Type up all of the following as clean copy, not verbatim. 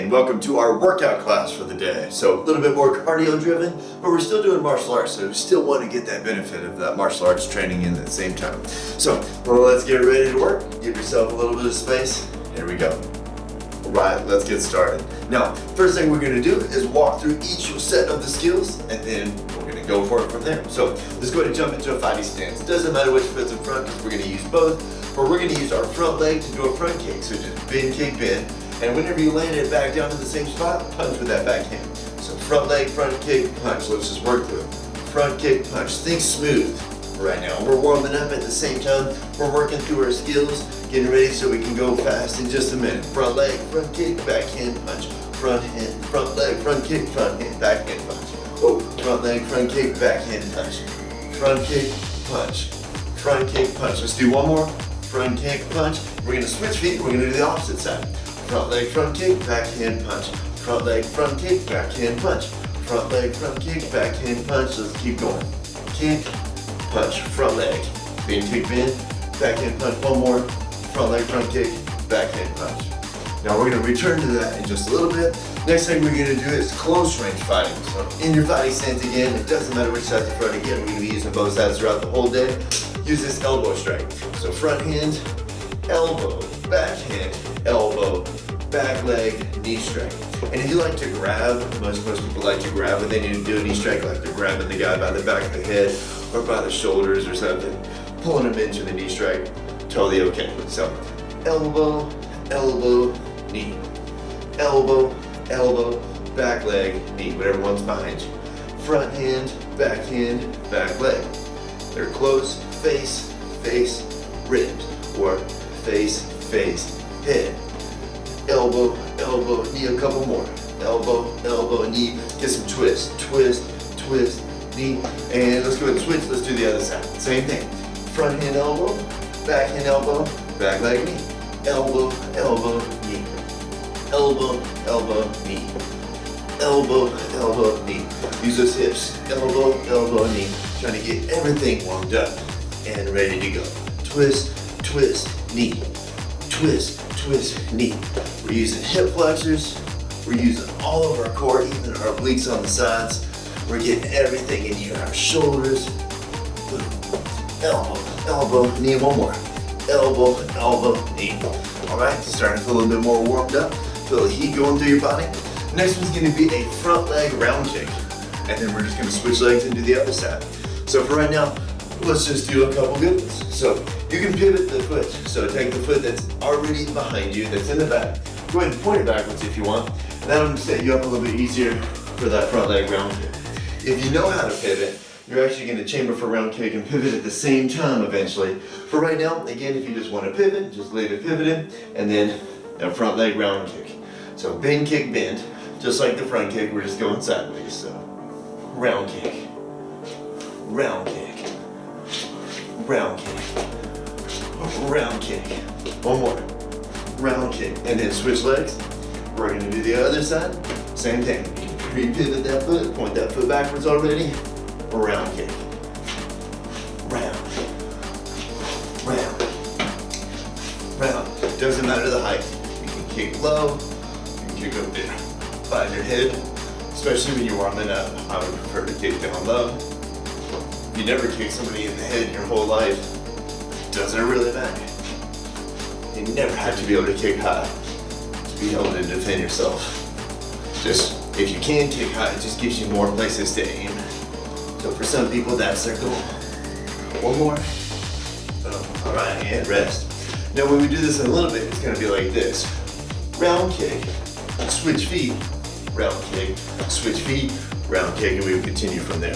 and welcome to our workout class for the day. So a little bit more cardio driven, but we're still doing martial arts, so we still want to get that benefit of that martial arts training in at the same time. So let's get ready to work. Give yourself a little bit of space. Here we go. All right, let's get started. Now, first thing we're going to do is walk through each set of the skills, and then we're going to go for it from there. So let's go ahead and jump into a fighting stance. It doesn't matter which foot's in front because we're going to use both, but we're going to use our front leg to do a front kick. So just bend, kick, bend. And whenever you land it back down to the same spot, punch with that back hand. So front leg, front kick, punch. Let's just work through it. Front kick, punch. Think smooth right now. We're warming up at the same time. We're working through our skills, getting ready so we can go fast in just a minute. Front leg, front kick, back hand, punch. Front hand, front leg, front kick, front hand, back hand, punch. Oh, front leg, front kick, back hand, punch. Front kick, punch. Front kick, punch. Let's do one more. Front kick, punch. We're gonna switch feet. We're gonna do the opposite side. Front leg, front kick, backhand punch. Front leg, front kick, backhand punch. Front leg, front kick, backhand punch. Let's keep going. Kick, punch, front leg. Bend, kick, bend, backhand punch. One more. Front leg, front kick, backhand punch. Now we're gonna return to that in just a little bit. Next thing we're gonna do is close range fighting. So in your fighting stance again, it doesn't matter which side's in front. Again, we're gonna be using both sides throughout the whole day. Use this elbow strike. So front hand, elbow, back hand, elbow, back leg, knee strike. And if you like to grab, most people like to grab when they need to do a knee strike, like they're grabbing the guy by the back of the head or by the shoulders or something, pulling him into the knee strike, totally okay. So elbow, elbow, knee. Elbow, elbow, back leg, knee, whatever one's behind you. Front hand, back leg. They're close, face, face, ribs, or face, face, head. Elbow, elbow, knee, a couple more. Elbow, elbow, knee, get some twist, twist, twist, knee. And let's go ahead and switch, let's do the other side. Same thing. Front hand elbow, back leg, knee. Elbow, elbow, knee. Elbow, elbow, knee. Elbow, elbow, knee. Use those hips. Elbow, elbow, knee. Trying to get everything warmed up and ready to go. Twist, twist, knee. Twist, twist, knee. We're using hip flexors. We're using all of our core, even our obliques on the sides. We're getting everything in here. Our shoulders. Elbow, elbow, knee. One more. Elbow, elbow, knee. All right, starting to feel a little bit more warmed up. Feel the heat going through your body. Next one's gonna be a front leg round kick. And then we're just gonna switch legs and do the other side. So for right now, let's just do a couple good ones. So you can pivot the foot. So take the foot that's already behind you, that's in the back. Go ahead and point it backwards if you want. That'll set you up a little bit easier for that front leg round kick. If you know how to pivot, you're actually gonna chamber for round kick and pivot at the same time eventually. For right now, again, if you just wanna pivot, just leave it pivoted, and then a front leg round kick. So bend, kick, bend. Just like the front kick, we're just going sideways. So round kick, round kick, round kick, round kick. One more, round kick, and then switch legs. We're gonna do the other side, same thing. Re-pivot that foot, point that foot backwards already. Round kick, round, round, round. Doesn't matter the height. You can kick low, you can kick up there. By your head, especially when you're warming up. I would prefer to kick down low. If you never kick somebody in the head your whole life, doesn't really matter. You never have to be able to kick high to be able to defend yourself. Just, if you can kick high, it just gives you more places to aim. So for some people, that's their goal. One more. All right, and rest. Now when we do this in a little bit, it's gonna be like this. Round kick, switch feet, round kick, switch feet, round kick, and we will continue from there.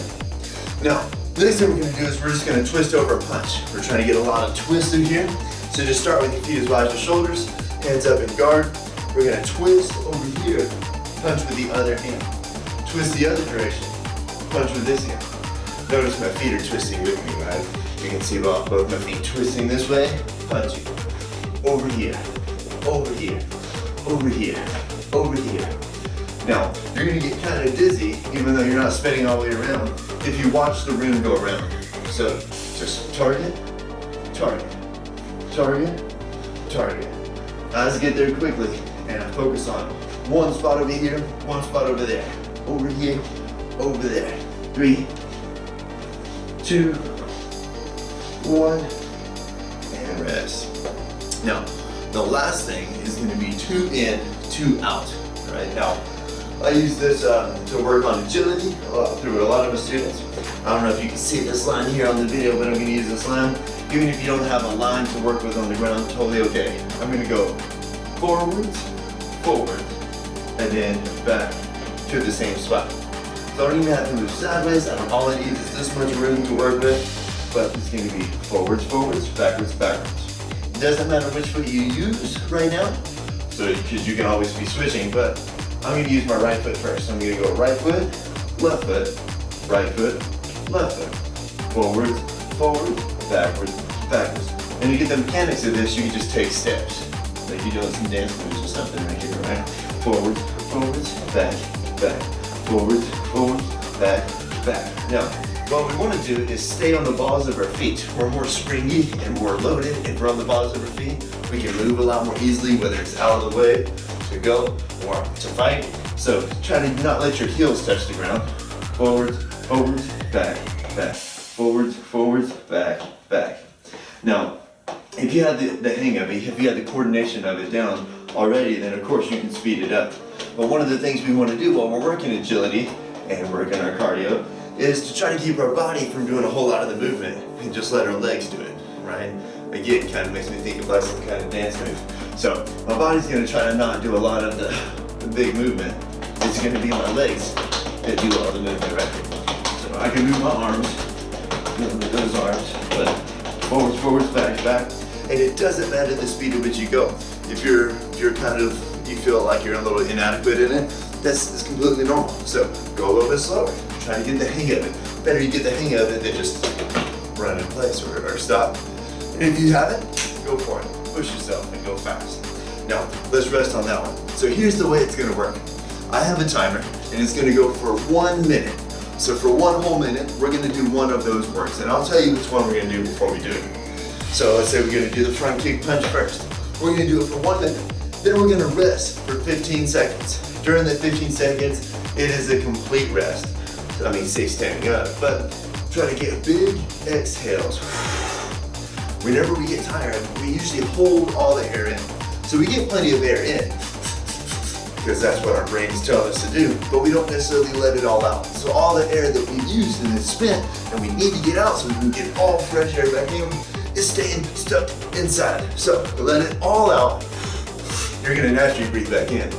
Now, the next thing we're gonna do is we're just gonna twist over a punch. We're trying to get a lot of twist in here. So just start with your feet as wide as your shoulders, hands up in guard. We're gonna twist over here, punch with the other hand. Twist the other direction, punch with this hand. Notice my feet are twisting with me, right? You can see both my feet twisting this way, punching. Over here, over here, over here, over here. Now, you're gonna get kind of dizzy, even though you're not spinning all the way around, if you watch the room go around. So, just target, target, target, target. Eyes get there quickly, and I focus on One spot over here, one spot over there. Over here, over there. 3, 2, 1, and rest. Now, the last thing is going to be 2 in, 2 out. Right now, I use this to work on agility through a lot of my students. I don't know if you can see this line here on the video, but I'm going to use this line. Even if you don't have a line to work with on the ground, totally okay. I'm going to go forwards, forward, and then back to the same spot. So I don't even have to move sideways. All I need is this much room to work with, but it's going to be forwards, forwards, backwards, backwards. It doesn't matter which foot you use right now, so because you can always be switching, but I'm going to use my right foot first. I'm going to go right foot, right foot, left foot, forwards, forwards, backwards, backwards. And to get the mechanics of this, you can just take steps. Like you're doing some dance moves or something right here, right? Forwards, forwards, back, back, forwards, forwards, back, back. Now, what we want to do is stay on the balls of our feet. We're more springy and more loaded. If we're on the balls of our feet, we can move a lot more easily, whether it's out of the way to go or to fight. So try to not let your heels touch the ground. Forwards, forwards, back, back. Forwards, forwards, back, back. Now, if you had the hang of it, if you had the coordination of it down already, then of course you can speed it up. But one of the things we want to do while we're working agility and working our cardio is to try to keep our body from doing a whole lot of the movement and just let our legs do it, right? Again, kind of makes me think of like some kind of dance move. So my body's going to try to not do a lot of the big movement. It's going to be my legs that do all the movement, right? So I can move my arms, with those arms, but forwards, forwards, back, back. And it doesn't matter the speed at which you go. If you're kind of, you feel like you're a little inadequate in it, that's completely normal. So go a little bit slower. Try to get the hang of it. Better you get the hang of it than just run in place or stop. And if you haven't, go for it. Push yourself and go fast. Now, let's rest on that one. So here's the way it's gonna work. I have a timer and it's gonna go for 1 minute. So for 1 whole minute, we're gonna do one of those works. And I'll tell you which one we're gonna do before we do it. So let's say we're gonna do the front kick punch first. We're gonna do it for 1 minute. Then we're gonna rest for 15 seconds. During that 15 seconds, it is a complete rest. I mean, say standing up, but try to get big exhales. Whenever we get tired, we usually hold all the air in. So we get plenty of air in, because that's what our brain is telling us to do, but we don't necessarily let it all out. So all the air that we've used and is spent, and we need to get out so we can get all fresh air back in, is staying stuck inside. So let it all out. You're gonna naturally breathe back in.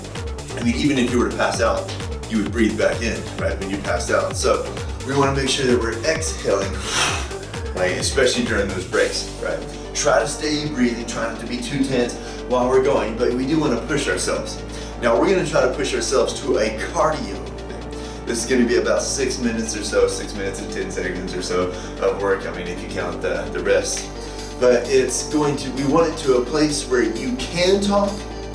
I mean, even if you were to pass out, you would breathe back in, right, when you passed out. So we wanna make sure that we're exhaling, right, especially during those breaks, right? Try to stay breathing, try not to be too tense while we're going, but we do wanna push ourselves. Now we're gonna try to push ourselves to a cardio thing. This is gonna be about 6 minutes or so, 6 minutes and 10 seconds or so of work. I mean, if you count the rest. But it's going to, we want it to a place where you can talk,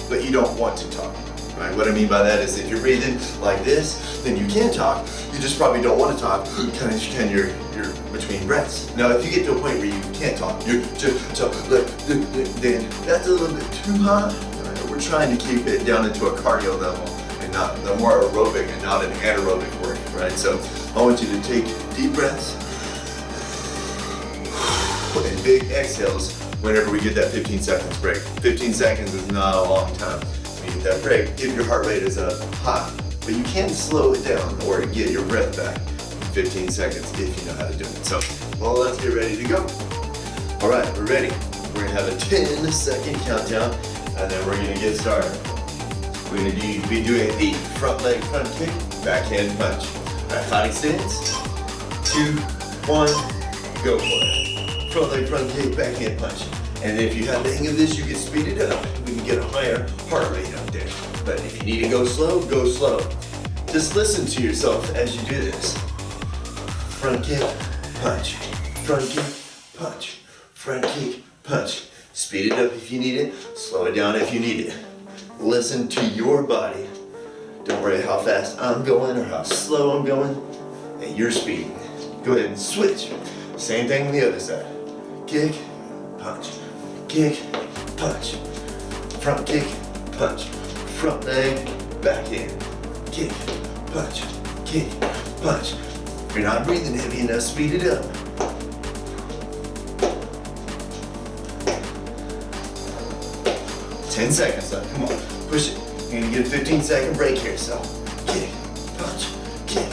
but you don't want to talk. Right? What I mean by that is if you're breathing like this, then you can talk. You just probably don't want to talk. Kind of pretend you're between breaths. Now, if you get to a point where you can't talk, you're just then that's a little bit too high. Right? We're trying to keep it down into a cardio level and not the more aerobic and not an anaerobic work. Right? So I want you to take deep breaths and big exhales whenever we get that 15 seconds break. 15 seconds is not a long time. When you get that break, if your heart rate is up high, but you can slow it down or get your breath back in 15 seconds if you know how to do it. So, well, let's get ready to go. All right, we're ready. We're gonna have a 10-second countdown, and then we're gonna get started. We're gonna be doing the front leg front kick, backhand punch. All right, fighting stance. 2, 1, go for it. Front leg front kick, backhand punch. And if you have the hang of this, you can speed it up. We can get a higher heart rate up there. But if you need to go slow, go slow. Just listen to yourself as you do this. Front kick, punch. Front kick, punch. Front kick, punch. Speed it up if you need it. Slow it down if you need it. Listen to your body. Don't worry how fast I'm going or how slow I'm going. And your speed. Go ahead and switch. Same thing on the other side. Kick, punch. Kick, punch. Front kick, punch. Front leg, backhand, kick, punch, kick, punch. If you're not breathing heavy enough, speed it up. Ten seconds left, come on, push it. You're gonna get a 15-second break here, so kick, punch, kick,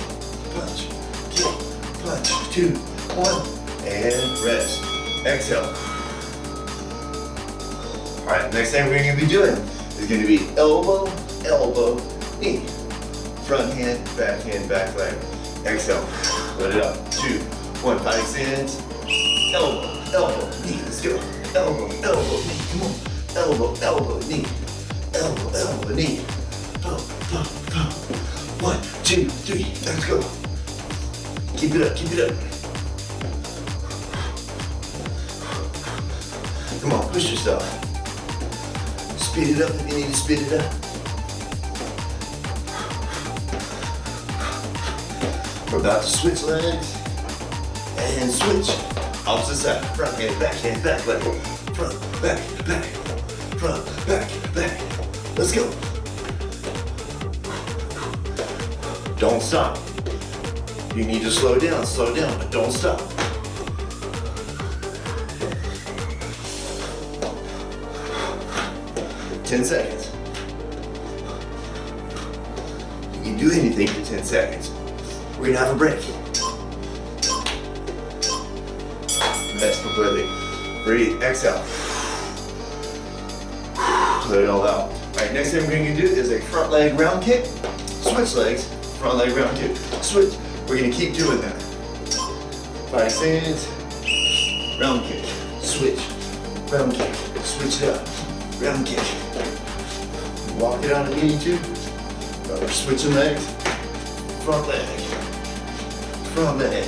punch, kick, punch. 2, 1, and rest. Exhale. All right, next thing we're gonna be doing is gonna be elbow, elbow, knee. Front hand, back leg. Exhale, let it up. 2, 1, 5 extends. Elbow, elbow, knee, let's go. Elbow, elbow, knee, come on. Elbow, elbow, knee. Elbow, elbow, knee. Boom, boom, boom. 1, 2, 3, let's go. Keep it up, keep it up. Come on, push yourself. Speed it up if you need to speed it up. We're about to switch legs. And switch. Opposite side. Front hand, back leg. Front, back. Front, back. Let's go. Don't stop. You need to slow down, but don't stop. Ten seconds. You can do anything for 10 seconds. We're gonna have a break. Rest completely. Breathe, exhale. Let it all out. All right, next thing we're gonna do is a front leg round kick. Switch legs, front leg round kick. Switch. We're gonna keep doing that. 5 seconds. Round kick. Switch. Round kick. Switch it up. Round kick. Walk it out if you need to. We're switching legs. Front leg. Front leg.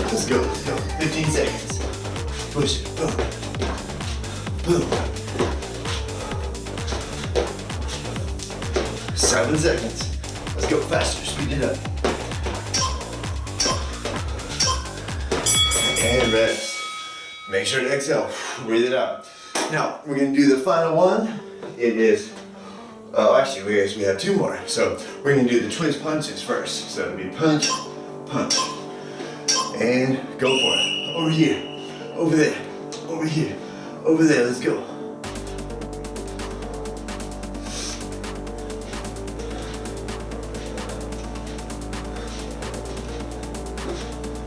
Let's go. 15 seconds. Push it. Boom. Boom. 7 seconds. Let's go faster. Speed it up. And rest. Make sure to exhale. Breathe it out. Now, we're going to do the final one. It is, actually, we have 2 more. So, we're going to do the twist punches first. So, it'll be punch, punch. And go for it. Over here, over there, over here, over there. Let's go.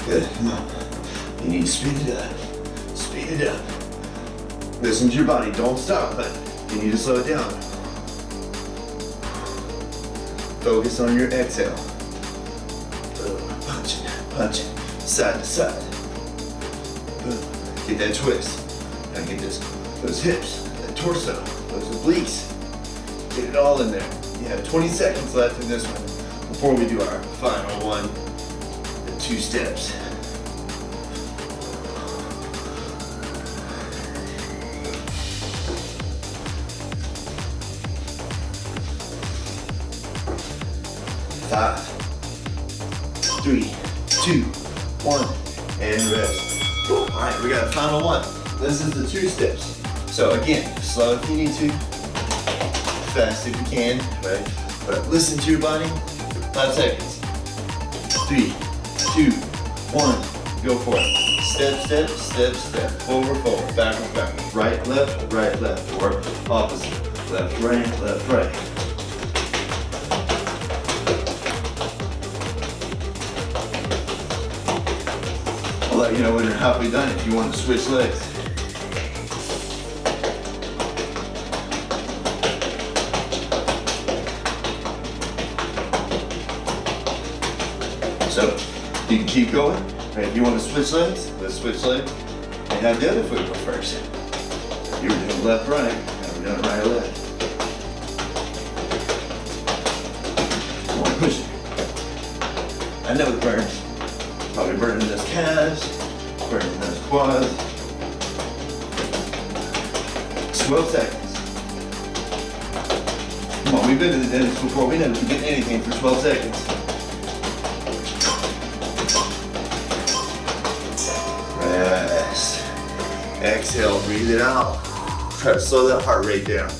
Good, come on. You need to speed it up. Speed it up. Listen to your body. Don't stop, but you need to slow it down. Focus on your exhale. Boom, punching, punching. Side to side. Boom. Get that twist. Now get those hips, that torso, those obliques. Get it all in there. You have 20 seconds left in this one before we do our final one, the 2 steps. Five, 3, 2, 1, and rest. All right, we got a final one. This is the 2 steps. So again, slow if you need to, fast if you can, right? But listen to your body. 5 seconds. 3, 2, 1, go for it. Step, step, step, step. Forward, forward, backward, backward. Right, left, or opposite. Left, right. I'll let you know when you're halfway done if you want to switch legs. So you can keep going. Right, if you want to switch legs, let's switch legs and have the other foot go first. You were doing left, right, now we're doing right, left. Come on, push it. I know it burns. Probably burning those calves, burning those quads. 12 seconds. Come on, we've been to the dentist before. We never forget anything for 12 seconds. Rest. Exhale, breathe it out. Try to slow that heart rate down.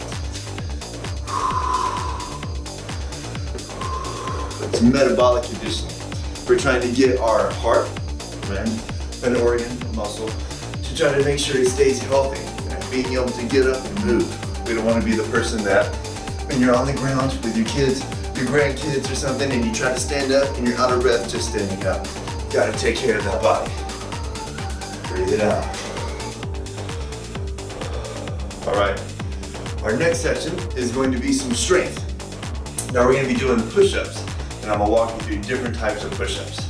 It's metabolic conditioning. We're trying to get our heart, right, an organ, a muscle, to try to make sure it stays healthy, right? Being able to get up and move. We don't want to be the person that when you're on the ground with your kids, your grandkids or something, and you try to stand up and you're out of breath just standing up. You gotta take care of that body. Breathe it out. All right, our next section is going to be some strength. Now we're gonna be doing push-ups, and I'm gonna walk you through different types of push-ups.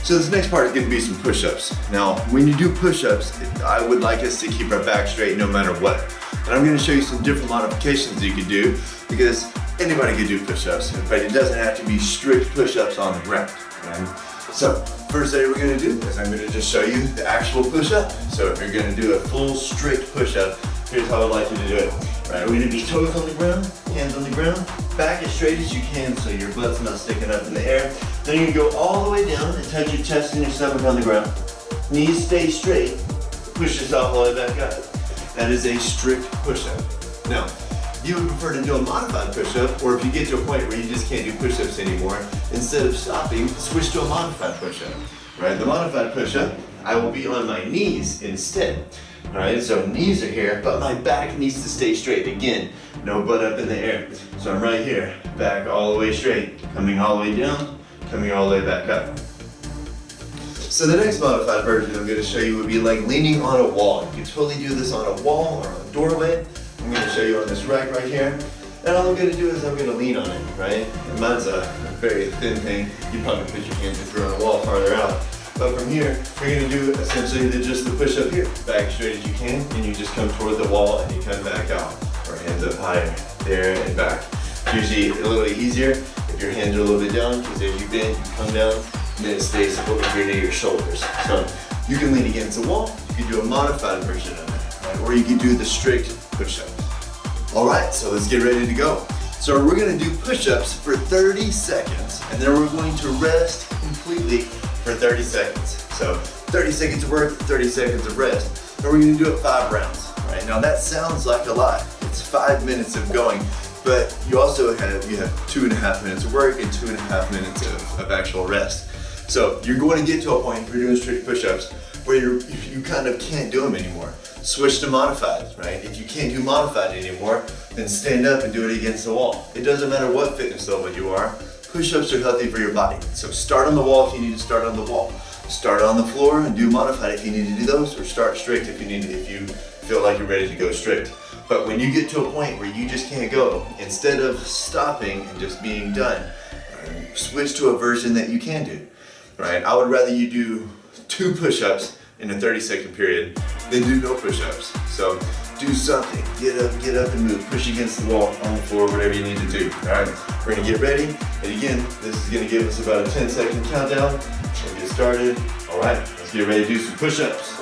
So this next part is gonna be some push-ups. Now, when you do push-ups, I would like us to keep our back straight no matter what. And I'm gonna show you some different modifications that you could do, because anybody could do push-ups, but it doesn't have to be strict push-ups on the ground, right? So, first thing we're gonna do is I'm gonna just show you the actual push-up. So if you're gonna do a full strict push-up, here's how I'd like you to do it. Right, we're gonna be toes on the ground, hands on the ground, back as straight as you can so your butt's not sticking up in the air. Then you're gonna go all the way down and touch your chest and your stomach on the ground. Knees stay straight, push yourself all the way back up. That is a strict push-up. Now, if you would prefer to do a modified push-up, or if you get to a point where you just can't do push-ups anymore, instead of stopping, switch to a modified push-up. Right, the modified push-up, I will be on my knees instead. All right, so knees are here, but my back needs to stay straight. Again, no butt up in the air. So I'm right here, back all the way straight, coming all the way down, coming all the way back up. So the next modified version I'm gonna show you would be like leaning on a wall. You can totally do this on a wall or on a doorway. I'm gonna show you on this rack right here. And all I'm gonna do is I'm gonna lean on it, right? And mine's a very thin thing. You probably put your hands if you're on a wall farther out. But from here, you're gonna do essentially just the push up here. Back straight as you can, and you just come toward the wall and you come back out. Or hands up higher, there and back. Usually a little bit easier if your hands are a little bit down, because as you bend, you come down, and then it stays over here near your shoulders. So you can lean against the wall, you can do a modified version of it, right? Or you can do the strict push-up. All right, so let's get ready to go. So we're gonna do push-ups for 30 seconds, and then we're going to rest completely for 30 seconds. So 30 seconds of work, 30 seconds of rest. And we're gonna do it 5 rounds, right? Now that sounds like a lot. It's 5 minutes of going, but you also have 2.5 minutes of work and 2.5 minutes of actual rest. So you're going to get to a point where you're doing strict push-ups where you kind of can't do them anymore. Switch to modified, right? If you can't do modified anymore, then stand up and do it against the wall. It doesn't matter what fitness level you are. Push-ups are healthy for your body. So start on the wall if you need to start on the wall. Start on the floor and do modified if you need to do those, or start strict if you feel like you're ready to go strict. But when you get to a point where you just can't go, instead of stopping and just being done, switch to a version that you can do, right? I would rather you do 2 push-ups in a 30-second period than do no push-ups. So do something, get up and move, push against the wall, on the floor, whatever you need to do, all right? We're gonna get ready, and again, this is gonna give us about a 10-second countdown. We'll get started. All right, let's get ready to do some push-ups.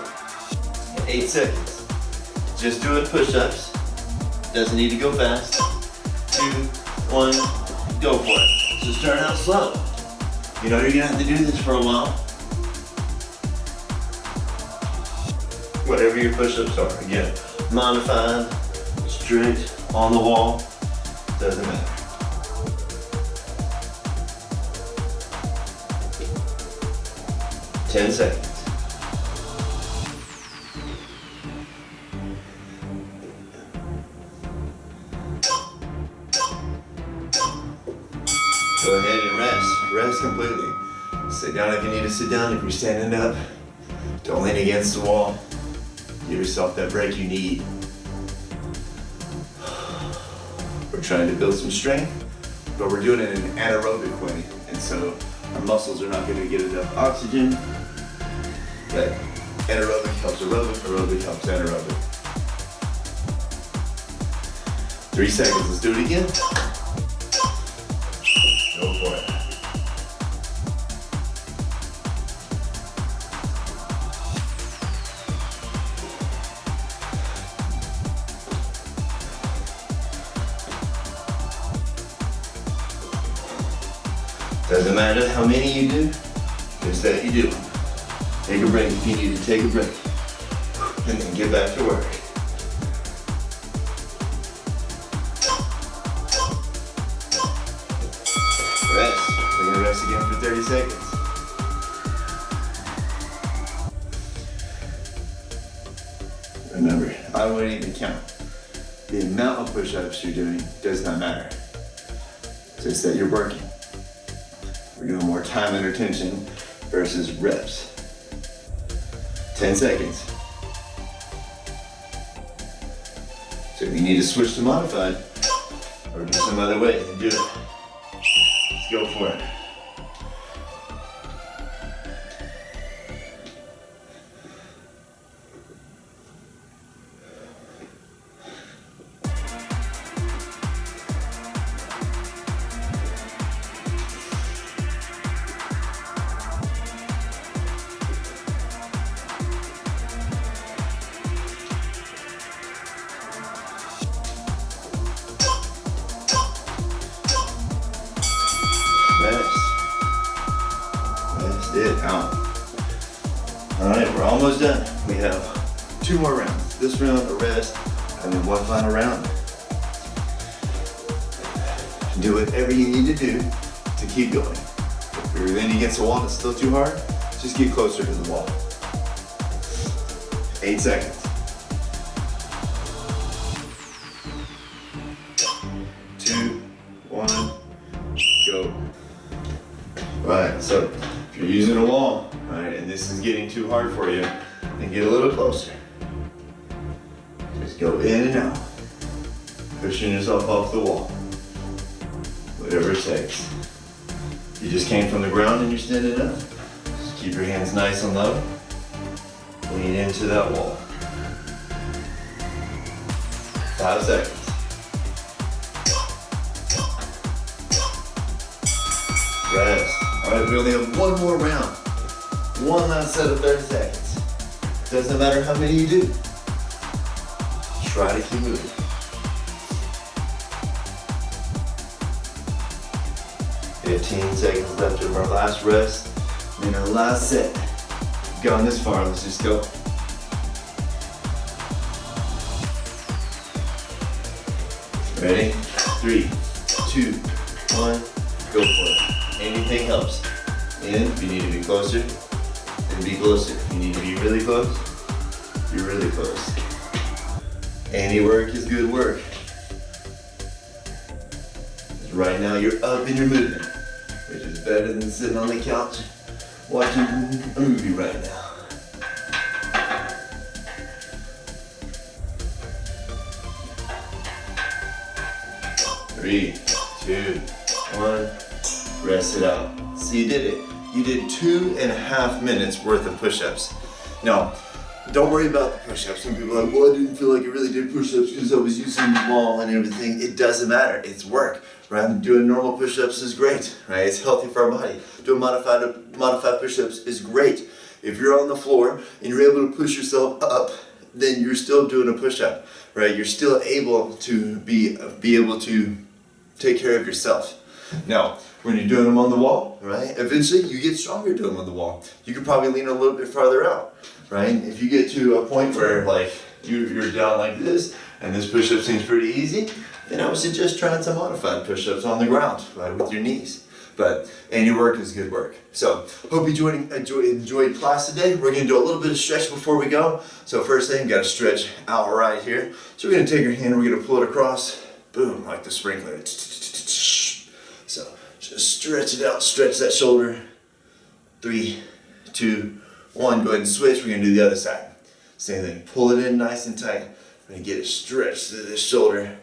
8 seconds. Just doing push-ups. Doesn't need to go fast. 2, 1, go for it. So start out slow. You know you're gonna have to do this for a while. Whatever your push-ups are, again, modified, strict, on the wall, doesn't matter. Ten seconds. Go ahead and rest completely. Sit down if you need to sit down. If you're standing up, don't lean against the wall. Give yourself that break you need. We're trying to build some strength, but we're doing it in an anaerobic way. And so our muscles are not going to get enough oxygen. But anaerobic helps aerobic, aerobic helps anaerobic. 3 seconds, let's do it again. Go for it. Doesn't matter how many you do, just that you do them. Take a break if you need to take a break. And then get back to work. Rest. We're gonna rest again for 30 seconds. Remember, I wouldn't even count. The amount of push-ups you're doing does not matter. It's just that you're working. We're doing more time under tension versus reps. 10 seconds. So if you need to switch to modified or do some other way, then do it. Let's go for it. Rest it out. All right, we're almost done. We have 2 more rounds. This round, a rest, and then 1 final round. Do whatever you need to do to keep going. If you're leaning against the wall and it's still too hard, just get closer to the wall. 8 seconds. 2, 1, go. Right, so if you're using a wall, right, and this is getting too hard for you, then get a little closer. Just go in and out, pushing yourself off the wall. Whatever it takes. You just came from the ground and you're standing up. Just keep your hands nice and low. Lean into that wall. 5 seconds. Rest. All right, we only have 1 more round. 1 last set of 30 seconds. Doesn't matter how many you do. Try to keep moving. Fifteen seconds left of our last rest. And our last set. We've gone this far, let's just go. Ready? 3, 2, 1, go for it. Anything helps. And if you need to be closer, then be closer. If you need to be really close, you're really close. Any work is good work. Right now you're up in your movement, which is better than sitting on the couch watching a movie right now. Three, 2, 1, rest it out. So you did it. You did 2.5 minutes worth of push-ups. Now, don't worry about the push-ups. Some people are like, well, I didn't feel like I really did push-ups because I was using the wall and everything. It doesn't matter. It's work, right? Doing normal push-ups is great, right? It's healthy for our body. Doing modified push-ups is great. If you're on the floor and you're able to push yourself up, then you're still doing a push-up, right? You're still able to be able to take care of yourself. Now, when you're doing them on the wall, right? Eventually you get stronger doing them on the wall. You could probably lean a little bit farther out, right? If you get to a point where like you're down like this and this push-up seems pretty easy, then I would suggest trying some modified push-ups on the ground, right, with your knees. But any work is good work. So hope you enjoyed class today. We're gonna do a little bit of stretch before we go. So first thing, gotta stretch out right here. So we're gonna take your hand, we're gonna pull it across, boom, like the sprinkler. So just stretch it out, stretch that shoulder. 3, 2, 1, go ahead and switch. We're gonna do the other side. Same thing, pull it in nice and tight. We're gonna get it stretched to this shoulder.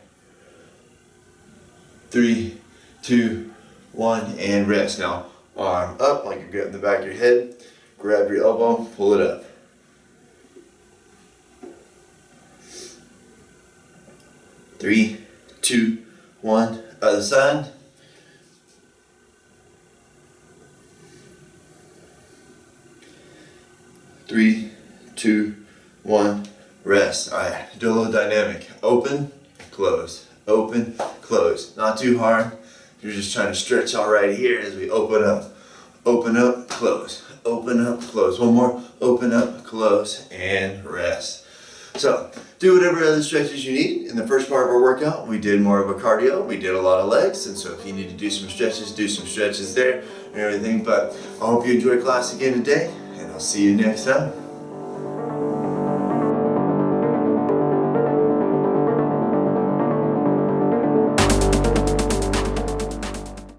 3, 2, 1, and rest. Now, arm up like you're grabbing the back of your head. Grab your elbow, pull it up. 3, 2, 1, other side. 3, 2, 1, rest. All right, do a little dynamic. Open, close, open, close. Not too hard. You're just trying to stretch all right here as we open up, close, open up, close. One more, open up, close, and rest. So do whatever other stretches you need. In the first part of our workout, we did more of a cardio. We did a lot of legs, and so if you need to do some stretches there and everything. But I hope you enjoyed class again today, and I'll see you next time.